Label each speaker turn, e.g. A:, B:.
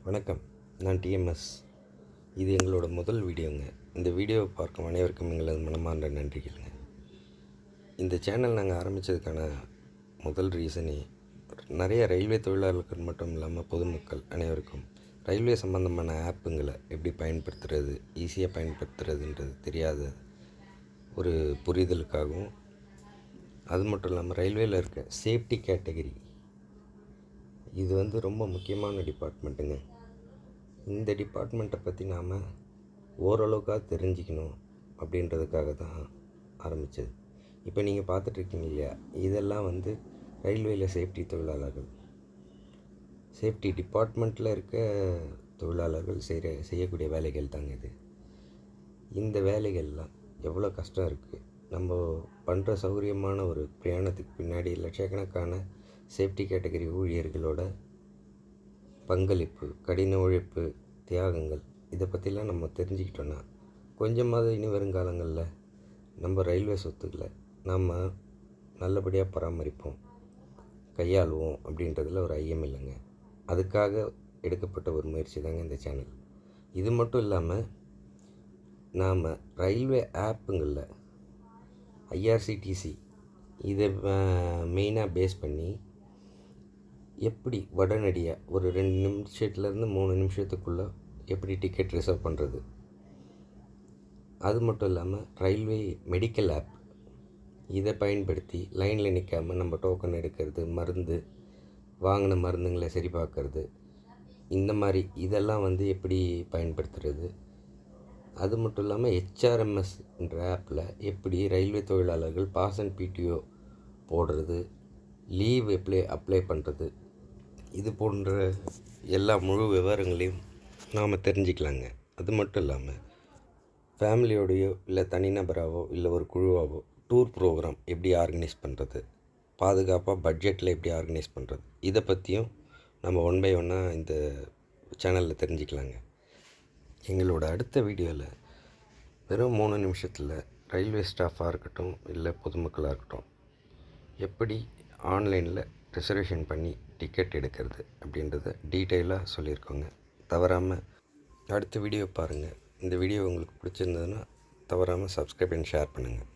A: வணக்கம். நான் டிஎம்எஸ். இது எங்களோட முதல் வீடியோங்க. இந்த வீடியோவை பார்க்கும் அனைவருக்கும் எங்களது மனமார்ந்த நன்றிகளுங்க. இந்த சேனல் நாங்கள் ஆரம்பித்ததுக்கான முதல் ரீசனே நிறைய ரயில்வே தொழிலாளர்கள் மட்டும் இல்லாமல் பொதுமக்கள் அனைவருக்கும் ரயில்வே சம்மந்தமான ஆப்புங்களை எப்படி பயன்படுத்துகிறது, ஈஸியாக பயன்படுத்துறதுன்றது தெரியாத ஒரு புரிதலுக்காகவும், அது மட்டும் இல்லாமல் ரயில்வேயில் இருக்க சேஃப்டி கேட்டகரி இது ரொம்ப முக்கியமான டிபார்ட்மெண்ட்டுங்க. இந்த டிபார்ட்மெண்ட்டை பற்றி நாம் ஓரளவுக்காக தெரிஞ்சுக்கணும் அப்படின்றதுக்காக தான் ஆரம்பித்தது. இப்போ நீங்கள் பார்த்துட்ருக்கீங்க இல்லையா, இதெல்லாம் ரயில்வேயில் சேஃப்டி தொழிலாளர்கள், சேஃப்டி டிபார்ட்மெண்ட்டில் இருக்க தொழிலாளர்கள் செய்யக்கூடிய வேலைகள் தாங்க இது. இந்த வேலைகள்லாம் எவ்வளோ கஷ்டம் இருக்குது. நம்ம பண்ணுற சௌகரியமான ஒரு பிரயாணத்துக்கு பின்னாடி லட்சக்கணக்கான சேஃப்டி கேட்டகரி ஊழியர்களோட பங்களிப்பு, கடின உழைப்பு, தியாகங்கள் இதை பற்றிலாம் நம்ம தெரிஞ்சுக்கிட்டோன்னா கொஞ்சமாவது இனி வருங்காலங்களில் நம்ம ரயில்வே சொத்துக்களை நம்ம நல்லபடியாக பராமரிப்போம், கையாளுவோம் அப்படின்றதில் ஒரு ஐயம் இல்லைங்க. அதுக்காக எடுக்கப்பட்ட ஒரு முயற்சி தாங்க இந்த சேனல். இது மட்டும் இல்லாமல் நாம் ரயில்வே ஆப்புங்களில் ஐஆர்சிடிசி இதை மெயினாக பேஸ் பண்ணி எப்படி உடனடியாக ஒரு 2 நிமிஷத்துலேருந்து 3 நிமிஷத்துக்குள்ளே எப்படி டிக்கெட் ரிசர்வ் பண்ணுறது, அது மட்டும் இல்லாமல் ரயில்வே மெடிக்கல் ஆப் இதை பயன்படுத்தி லைனில் நிற்காமல் நம்ம டோக்கன் எடுக்கிறது, மருந்து வாங்கின மருந்துங்களை சரி பார்க்கறது, இந்த மாதிரி இதெல்லாம் எப்படி பயன்படுத்துகிறது, அது மட்டும் இல்லாமல் ஹெச்ஆர்எம்எஸ்ன்ற ஆப்பில் எப்படி ரயில்வே தொழிலாளர்கள் பாஸ் அண்ட் பிடிஓ போடுறது, லீவ் அப்ளை பண்ணுறது, இது போன்ற எல்லா முழு விவரங்களையும் நாம் தெரிஞ்சுக்கலாங்க. அது மட்டும் இல்லாமல் ஃபேமிலியோடையோ இல்லை தனிநபராகவோ இல்லை ஒரு குழுவாகவோ டூர் ப்ரோக்ராம் எப்படி ஆர்கனைஸ் பண்ணுறது, பாதுகாப்பாக பட்ஜெட்டில் எப்படி ஆர்கனைஸ் பண்ணுறது, இதை பற்றியும் நம்ம 1 by 1 இந்த சேனலில் தெரிஞ்சுக்கலாங்க. எங்களோட அடுத்த வீடியோவில் வெறும் 3 நிமிஷத்தில் ரயில்வே ஸ்டாஃபாக இருக்கட்டும் இல்லை பொதுமக்களாக இருக்கட்டும் எப்படி ஆன்லைனில் ரிசர்வேஷன் பண்ணி டிக்கெட் எடுக்கிறது அப்படின்றத டீட்டெயிலாக சொல்லியிருக்கோங்க. தவறாமல் அடுத்த வீடியோ பாருங்கள். இந்த வீடியோ உங்களுக்கு பிடிச்சிருந்ததுன்னா தவறாமல் சப்ஸ்கிரைப் அண்ட் ஷேர் பண்ணுங்கள்.